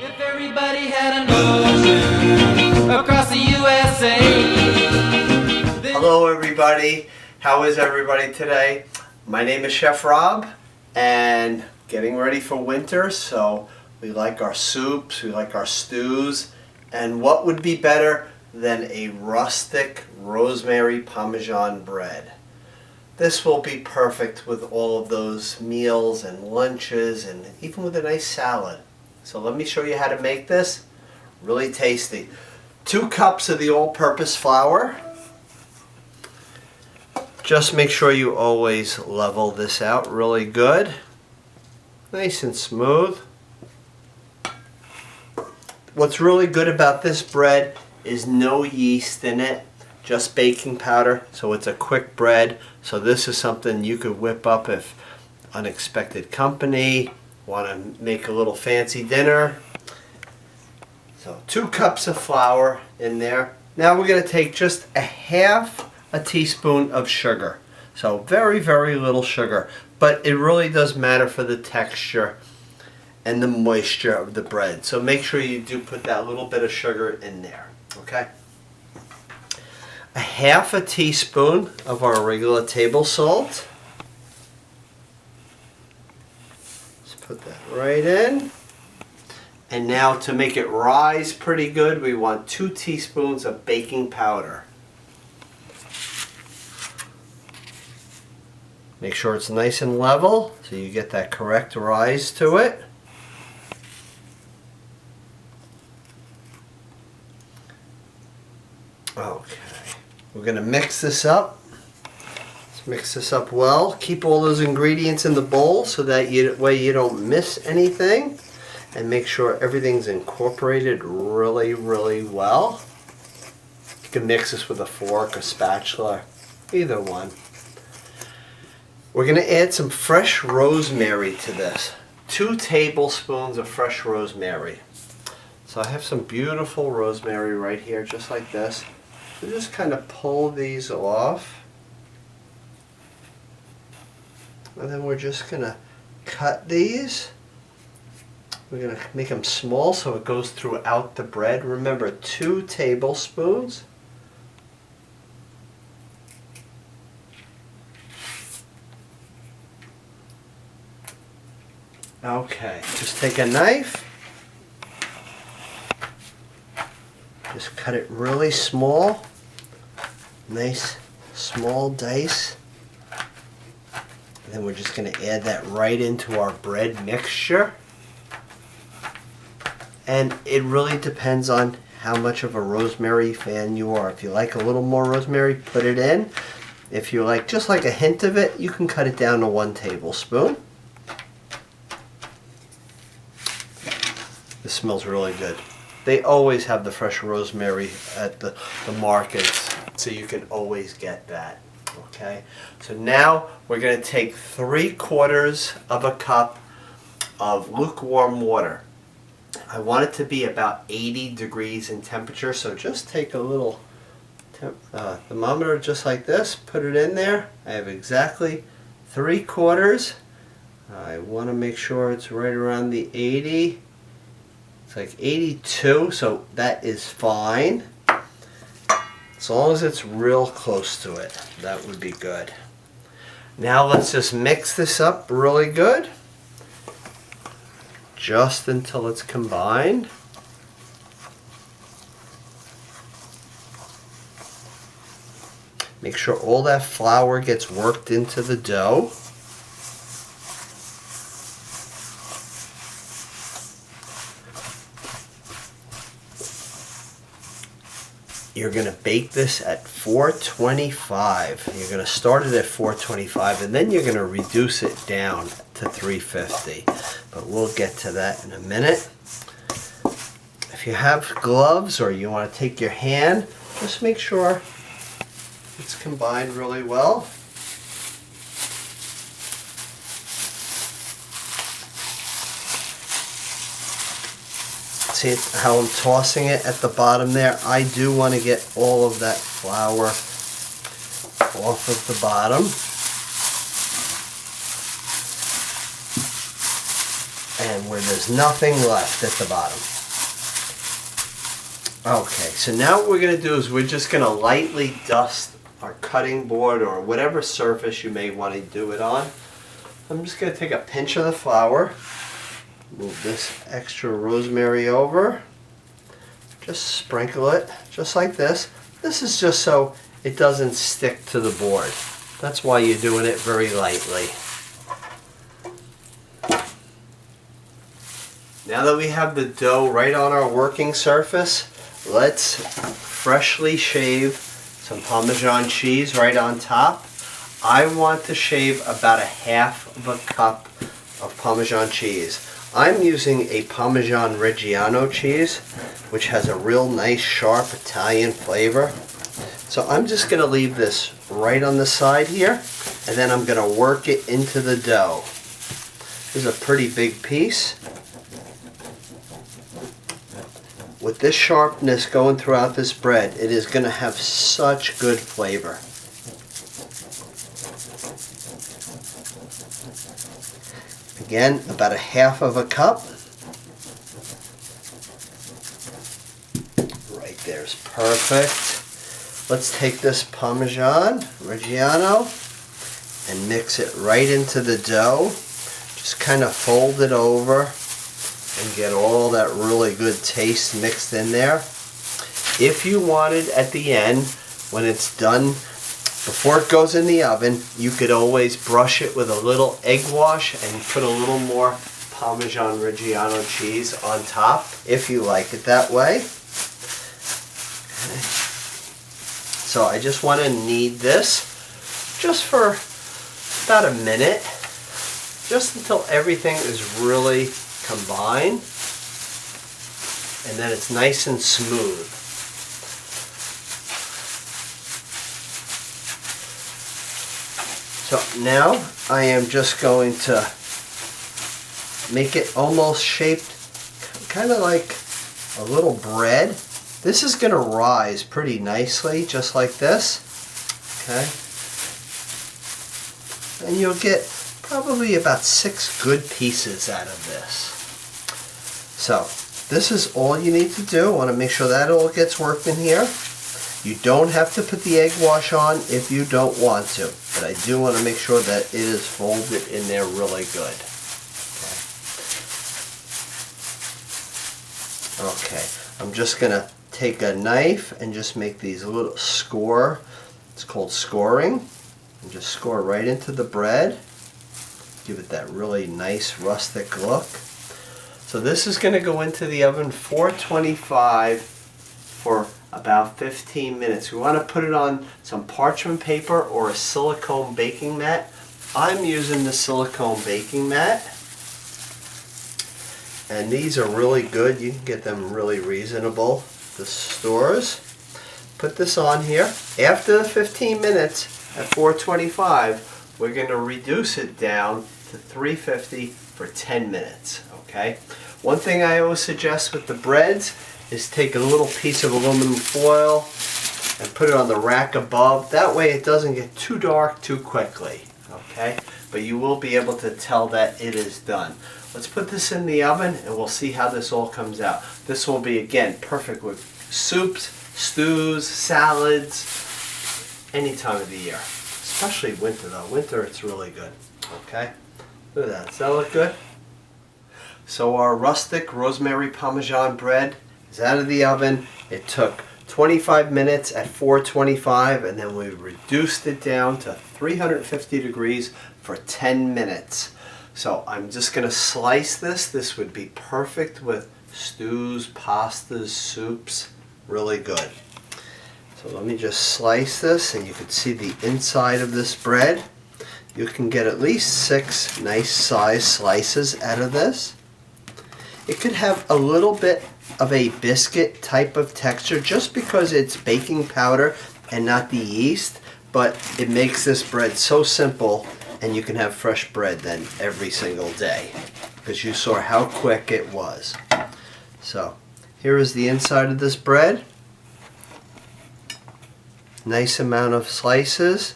If everybody had an ocean across the USA. Hello everybody, how is everybody today? My name is Chef Rob and getting ready for winter, so we like our soups, we like our stews, and what would be better than a rustic rosemary Parmesan bread? This will be perfect with all of those meals and lunches and even with a nice salad. So let me show you how to make this. Really tasty. 2 cups of the all-purpose flour. Just make sure you always level this out really good. Nice and smooth. What's really good about this bread is no yeast in it, just baking powder, so it's a quick bread. So this is something you could whip up if unexpected company, want to make a little fancy dinner. So 2 cups of flour in there. Now we're going to take just a half a teaspoon of sugar. So very, very little sugar, but it really does matter for the texture and the moisture of the bread. So make sure you do put that little bit of sugar in there, okay? A half a teaspoon of our regular table salt. Let's put that right in. And now to make it rise pretty good, we want 2 teaspoons of baking powder. Make sure it's nice and level so you get that correct rise to it. Okay. We're going to mix this up. Let's mix this up well. Keep all those ingredients in the bowl so that way you don't miss anything. And make sure everything's incorporated really, really well. You can mix this with a fork or spatula, either one. We're going to add some fresh rosemary to this. 2 tablespoons of fresh rosemary. So I have some beautiful rosemary right here, just like this. So just kind of pull these off. And then we're just going to cut these. We're going to make them small so it goes throughout the bread. Remember, 2 tablespoons. Okay, just take a knife. Just cut it really small. Nice small dice. And then we're just going to add that right into our bread mixture. And it really depends on how much of a rosemary fan you are. If you like a little more rosemary, put it in. If you like just like a hint of it, you can cut it down to 1 tablespoon. This smells really good. They always have the fresh rosemary at the markets, so you can always get that. Okay, so now we're going to take 3/4 of a cup of lukewarm water. I want it to be about 80 degrees in temperature, so just take a little thermometer just like this, put it in there. I have exactly 3/4. I want to make sure it's right around the 80. It's like 82, so that is fine. As long as it's real close to it, that would be good. Now let's just mix this up really good. Just until it's combined. Make sure all that flour gets worked into the dough. You're going to bake this at 425. You're going to start it at 425 and then you're going to reduce it down to 350. But we'll get to that in a minute. If you have gloves or you want to take your hand, just make sure it's combined really well. See how I'm tossing it at the bottom there? I do want to get all of that flour off of the bottom. And we're where there's nothing left at the bottom. Okay, so now what we're going to do is we're just going to lightly dust our cutting board or whatever surface you may want to do it on. I'm just going to take a pinch of the flour, move this extra rosemary over, just sprinkle it just like this. This is just so it doesn't stick to the board. That's why you're doing it very lightly. Now that we have the dough right on our working surface, let's freshly shave some Parmesan cheese right on top. I want to shave about 1/2 cup of Parmesan cheese. I'm using a Parmesan Reggiano cheese, which has a real nice sharp Italian flavor. So I'm just going to leave this right on the side here, and then I'm going to work it into the dough. This is a pretty big piece. With this sharpness going throughout this bread, it is going to have such good flavor. Again, about 1/2 cup. Right there's perfect. Let's take this Parmesan Reggiano and mix it right into the dough. Just kind of fold it over and get all that really good taste mixed in there. If you wanted at the end, when it's done, before it goes in the oven, you could always brush it with a little egg wash and put a little more Parmesan Reggiano cheese on top, if you like it that way. Okay. So I just want to knead this just for about a minute, just until everything is really combined, and then it's nice and smooth. So now I am just going to make it almost shaped kind of like a little bread. This is going to rise pretty nicely, just like this. Okay, and you'll get probably about 6 good pieces out of this. So this is all you need to do. I want to make sure that all gets worked in here. You don't have to put the egg wash on if you don't want to, but I do want to make sure that it is folded in there really good. Okay, I'm just going to take a knife and just make these little score. It's called scoring. And just score right into the bread. Give it that really nice rustic look. So this is going to go into the oven 425 for about 15 minutes. We want to put it on some parchment paper or a silicone baking mat. I'm using the silicone baking mat, and these are really good. You can get them really reasonable at the stores. Put this on here. After the 15 minutes at 425, we're going to reduce it down to 350 for 10 minutes. Okay. One thing I always suggest with the breads is take a little piece of aluminum foil and put it on the rack above. That way it doesn't get too dark too quickly. Okay, but you will be able to tell that it is done. Let's put this in the oven and we'll see how this all comes out. This will be, again, perfect with soups, stews, salads, any time of the year. Especially winter though. Winter it's really good. Okay, look at that. Does that look good? So our rustic rosemary Parmesan bread is out of the oven. It took 25 minutes at 425, and then we reduced it down to 350 degrees for 10 minutes. So I'm just going to slice this. This would be perfect with stews, pastas, soups. Really good. So let me just slice this, and you can see the inside of this bread. You can get at least 6 nice size slices out of this. It could have a little bit of a biscuit type of texture just because it's baking powder and not the yeast, but it makes this bread so simple, and you can have fresh bread then every single day because you saw how quick it was. So here is the inside of this bread. Nice amount of slices.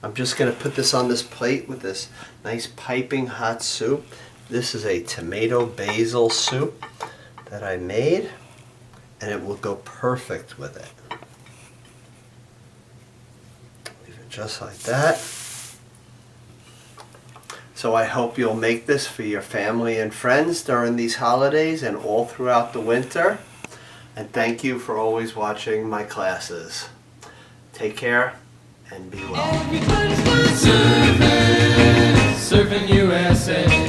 I'm just going to put this on this plate with this nice piping hot soup. This is a tomato basil soup that I made, and it will go perfect with it. Leave it just like that. So I hope you'll make this for your family and friends during these holidays and all throughout the winter. And thank you for always watching my classes. Take care and be well. Everybody's gonna surfing USA.